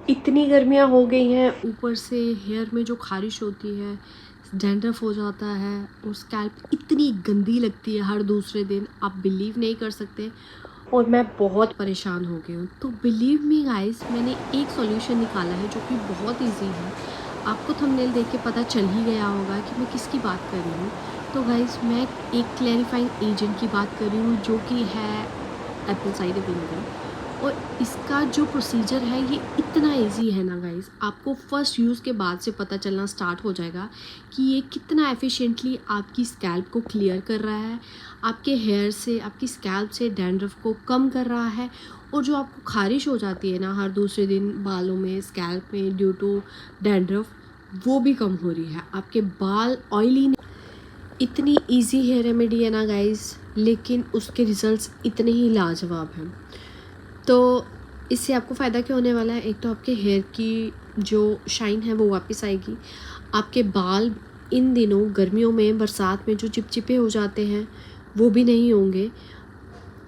इतनी गर्मियाँ हो गई हैं, ऊपर से हेयर में जो ख़ारिश होती है, डैंड्रफ हो जाता है और स्कैल्प इतनी गंदी लगती है हर दूसरे दिन, आप बिलीव नहीं कर सकते। और मैं बहुत परेशान हो गई हूँ। तो बिलीव मी गाइस, मैंने एक सॉल्यूशन निकाला है जो कि बहुत ईजी है। आपको थंबनेल देख के पता चल ही गया होगा कि मैं किसकी बात कर रही हूँ। तो गाइस, मैं एक क्लैरिफाइंग एजेंट की बात कर रही हूँ जो कि है एप्पल साइडर विनेगर। और इसका जो प्रोसीजर है ये इतना इजी है ना गाइस, आपको फर्स्ट यूज़ के बाद से पता चलना स्टार्ट हो जाएगा कि ये कितना एफिशिएंटली आपकी स्कैल्प को क्लियर कर रहा है, आपके हेयर से, आपकी स्कैल्प से डैंड्रफ को कम कर रहा है। और जो आपको ख़ारिश हो जाती है ना हर दूसरे दिन बालों में, स्कैल्प में ड्यू टू डैंड्रफ, वो भी कम हो रही है। आपके बाल ऑयली, इतनी इजी हेयर रेमेडी है ना गाइस, लेकिन उसके रिजल्ट्स इतने ही लाजवाब हैं। तो इससे आपको फ़ायदा क्या होने वाला है, एक तो आपके हेयर की जो शाइन है वो वापस आएगी। आपके बाल इन दिनों गर्मियों में, बरसात में जो चिपचिपे हो जाते हैं वो भी नहीं होंगे।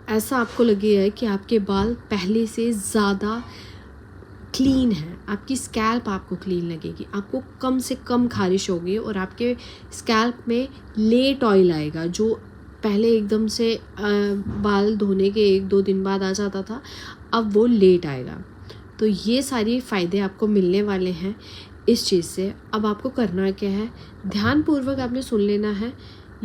ऐसा आपको लगेगा कि आपके बाल पहले से ज़्यादा क्लीन है, आपकी स्कैल्प आपको क्लीन लगेगी, आपको कम से कम ख़ारिश होगी और आपके स्कैल्प में लेट ऑयल आएगा। जो पहले एकदम से बाल धोने के 1-2 दिन बाद आ जाता था, अब वो लेट आएगा। तो ये सारे फ़ायदे आपको मिलने वाले हैं इस चीज़ से। अब आपको करना क्या है, ध्यानपूर्वक आपने सुन लेना है।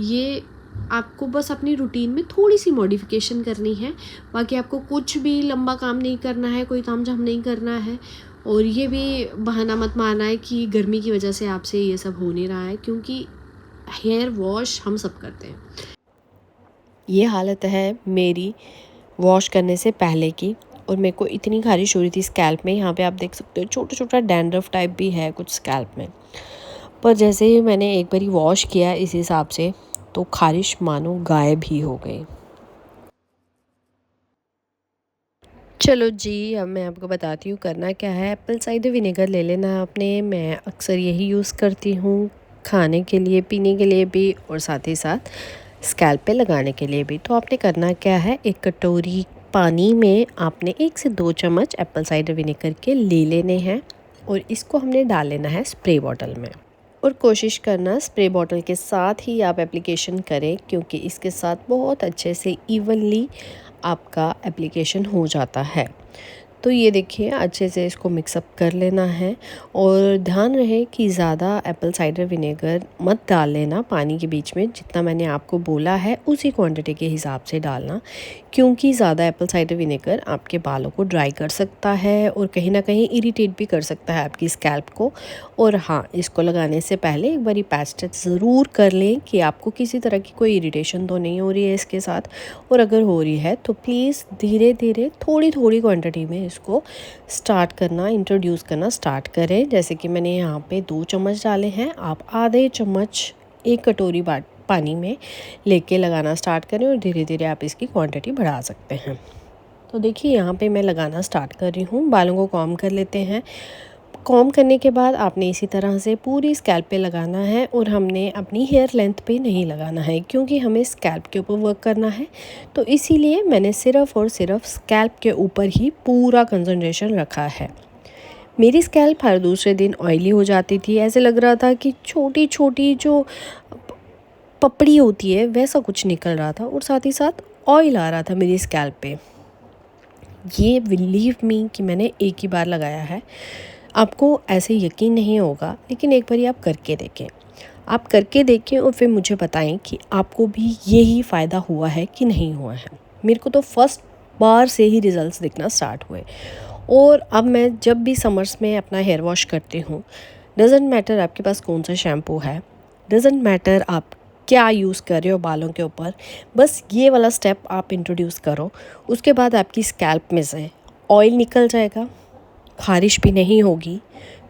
ये आपको बस अपनी रूटीन में थोड़ी सी मॉडिफिकेशन करनी है, बाकी आपको कुछ भी लंबा काम नहीं करना है, कोई तामझाम नहीं करना है। और ये भी बहाना मत मारना है कि गर्मी की वजह से आपसे ये सब हो नहीं रहा है, क्योंकि हेयर वॉश हम सब करते हैं। ये हालत है मेरी वॉश करने से पहले की, और मेरे को इतनी ख़ारिश हो रही थी स्कैल्प में। यहाँ पे आप देख सकते हो छोटा छोटा डैंड्रफ टाइप भी है कुछ स्कैल्प में। पर जैसे ही मैंने एक बारी वॉश किया इस हिसाब से, तो ख़ारिश मानो गायब ही हो गई। चलो जी, अब मैं आपको बताती हूँ करना क्या है। एप्पल साइडर विनेगर ले लेना है आपने। मैं अक्सर यही यूज़ करती हूँ, खाने के लिए, पीने के लिए भी, और साथ ही साथ स्कैल्प पे लगाने के लिए भी। तो आपने करना क्या है, एक कटोरी पानी में आपने 1 से 2 चम्मच एप्पल साइडर विनेगर के ले लेने हैं, और इसको हमने डाल लेना है स्प्रे बॉटल में। और कोशिश करना स्प्रे बॉटल के साथ ही आप एप्लीकेशन करें, क्योंकि इसके साथ बहुत अच्छे से इवनली आपका एप्लीकेशन हो जाता है। तो ये देखिए, अच्छे से इसको मिक्सअप कर लेना है। और ध्यान रहे कि ज़्यादा एप्पल साइडर विनेगर मत डाल लेना पानी के बीच में। जितना मैंने आपको बोला है उसी क्वांटिटी के हिसाब से डालना, क्योंकि ज़्यादा एप्पल साइडर विनेगर आपके बालों को ड्राई कर सकता है और कहीं ना कहीं इरिटेट भी कर सकता है आपकी स्कैल्प को। और हाँ, इसको लगाने से पहले एक बारी पैच टेस्ट ज़रूर कर लें कि आपको किसी तरह की कोई इरिटेशन तो नहीं हो रही है इसके साथ। और अगर हो रही है तो प्लीज़ धीरे धीरे थोड़ी थोड़ी क्वांटिटी में इसको स्टार्ट करना, इंट्रोड्यूस करना स्टार्ट करें। जैसे कि मैंने यहाँ पे 2 चम्मच डाले हैं, आप आधे चम्मच 1 कटोरी पानी में लेके लगाना स्टार्ट करें, और धीरे धीरे आप इसकी क्वांटिटी बढ़ा सकते हैं। तो देखिए, यहाँ पे मैं लगाना स्टार्ट कर रही हूँ। बालों को कॉम्ब कर लेते हैं। कॉम्ब करने के बाद आपने इसी तरह से पूरी स्कैल्प पे लगाना है, और हमने अपनी हेयर लेंथ पे नहीं लगाना है, क्योंकि हमें स्कैल्प के ऊपर वर्क करना है। तो इसीलिए मैंने सिर्फ़ और सिर्फ स्कैल्प के ऊपर ही पूरा कंसंट्रेशन रखा है। मेरी स्कैल्प हर दूसरे दिन ऑयली हो जाती थी, ऐसे लग रहा था कि छोटी छोटी जो पपड़ी होती है वैसा कुछ निकल रहा था, और साथ ही साथ ऑयल आ रहा था मेरी स्कैल्प पे। ये बिलीव मी कि मैंने एक ही बार लगाया है, आपको ऐसे यकीन नहीं होगा, लेकिन एक बार आप करके देखें। आप करके देखें और फिर मुझे बताएं कि आपको भी यही फ़ायदा हुआ है कि नहीं हुआ है। मेरे को तो फर्स्ट बार से ही रिज़ल्ट्स दिखना स्टार्ट हुए, और अब मैं जब भी समर्स में अपना हेयर वॉश करती हूँ, डज़न्ट मैटर आपके पास कौन सा शैम्पू है, डज़न्ट मैटर आप क्या यूज़ कर रहे हो बालों के ऊपर, बस ये वाला स्टेप आप इंट्रोड्यूस करो। उसके बाद आपकी स्कैल्प में से ऑयल निकल जाएगा, ख़ारिश भी नहीं होगी,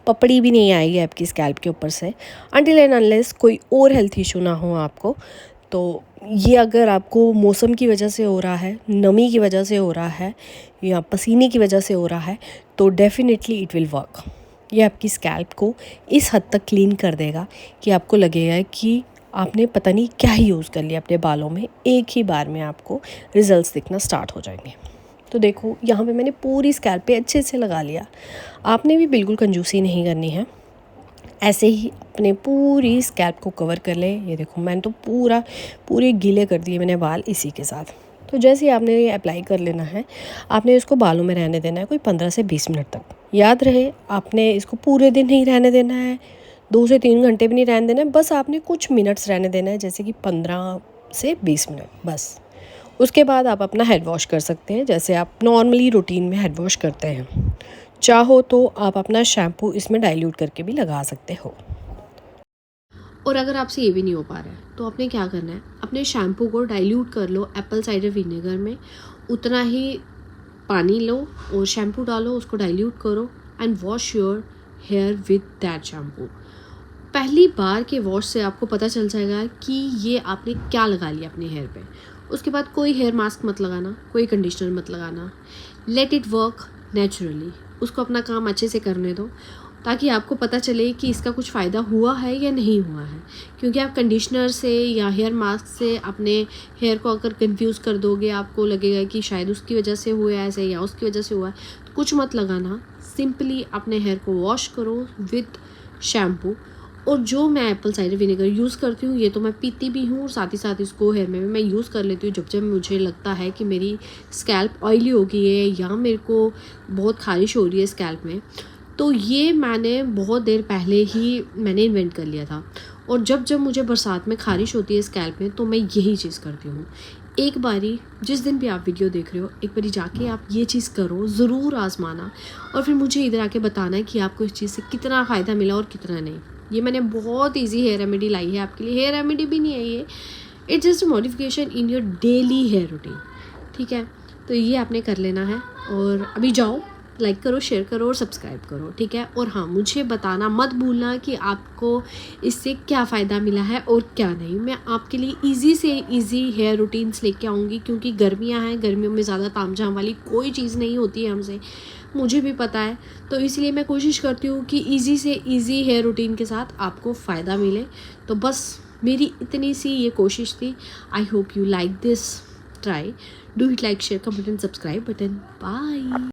पपड़ी भी नहीं आएगी आपकी स्कैल्प के ऊपर से, अनटिल एंड अनलेस कोई और हेल्थ इशू ना हो आपको। तो ये अगर आपको मौसम की वजह से हो रहा है, नमी की वजह से हो रहा है, या पसीने की वजह से हो रहा है, तो डेफिनेटली इट विल वर्क। ये आपकी स्कैल्प को इस हद तक क्लीन कर देगा कि आपको लगेगा कि आपने पता नहीं क्या ही यूज़ कर लिया अपने बालों में। एक ही बार में आपको रिजल्ट्स दिखना स्टार्ट हो जाएंगे। तो देखो यहाँ पे मैंने पूरी स्कैल्प पे अच्छे से लगा लिया। आपने भी बिल्कुल कंजूसी नहीं करनी है, ऐसे ही अपने पूरी स्कैल्प को कवर कर ले। ये देखो मैंने तो पूरे गीले कर दिए मैंने बाल इसी के साथ। तो जैसे ही आपने ये अप्लाई कर लेना है, आपने इसको बालों में रहने देना है कोई 15 से 20 मिनट तक। याद रहे आपने इसको पूरे दिन नहीं रहने देना है, 2 से 3 घंटे भी नहीं रहने देना है, बस आपने कुछ मिनट्स रहने देना है, जैसे कि 15 से 20 मिनट बस। उसके बाद आप अपना हेड वॉश कर सकते हैं जैसे आप नॉर्मली रूटीन में हेड वॉश करते हैं। चाहो तो आप अपना शैम्पू इसमें डाइल्यूट करके भी लगा सकते हो। और अगर आपसे ये भी नहीं हो पा रहा है तो आपने क्या करना है, अपने शैम्पू को डाइल्यूट कर लो एप्पल साइडर विनेगर में, उतना ही पानी लो और शैम्पू डालो, उसको डाइल्यूट करो and wash your here with that shampoo. पहली बार के वॉश से आपको पता चल जाएगा कि ये आपने क्या लगा लिया अपने हेयर पे। उसके बाद कोई हेयर मास्क मत लगाना, कोई कंडीशनर मत लगाना, लेट इट वर्क नेचुरली। उसको अपना काम अच्छे से करने दो ताकि आपको पता चले कि इसका कुछ फ़ायदा हुआ है या नहीं हुआ है। क्योंकि आप कंडीशनर से या हेयर मास्क से अपने हेयर को अगर कंफ्यूज कर दोगे, आपको लगेगा कि शायद उसकी वजह से हुआ है ऐसे या उसकी वजह से हुआ है, तो कुछ मत लगाना। सिंपली अपने हेयर को वॉश करो विद शैम्पू। और जो मैं एप्पल साइडर विनेगर यूज़ करती हूँ, ये तो मैं पीती भी हूँ और साथ ही साथ इसको हेयर में भी मैं यूज़ कर लेती हूँ जब मुझे लगता है कि मेरी स्कैल्प ऑयली हो गई है या मेरे को बहुत खारिश हो रही है स्कैल्प में। तो ये मैंने बहुत देर पहले ही मैंने इन्वेंट कर लिया था। और जब मुझे बरसात में खारिश होती है स्कैल्प में तो मैं यही चीज़ करती हूँ। एक बारी जिस दिन भी आप वीडियो देख रहे हो, एक बारी जाके आप ये चीज़ करो, ज़रूर आजमाना और फिर मुझे इधर आके बताना है कि आपको इस चीज़ से कितना फ़ायदा मिला और कितना नहीं। ये मैंने बहुत ईजी हेयर रेमेडी लाई है आपके लिए। हेयर रेमेडी भी नहीं है ये, it's just a modification in your daily hair routine. ठीक है, तो ये आपने कर लेना है। और अभी जाओ, लाइक करो, शेयर करो और सब्सक्राइब करो। ठीक है, और हाँ, मुझे बताना मत भूलना कि आपको इससे क्या फ़ायदा मिला है और क्या नहीं। मैं आपके लिए इजी से इजी हेयर रूटीन्स लेके आऊँगी क्योंकि गर्मियाँ हैं, गर्मियों में ज़्यादा तामझाम वाली कोई चीज़ नहीं होती है हमसे, मुझे भी पता है। तो इसलिए मैं कोशिश करती हूँ कि इजी से इजी हेयर रूटीन के साथ आपको फ़ायदा मिले। तो बस मेरी इतनी सी ये कोशिश थी। I hope you like this try. Do hit like, share, comment and subscribe button. Bye.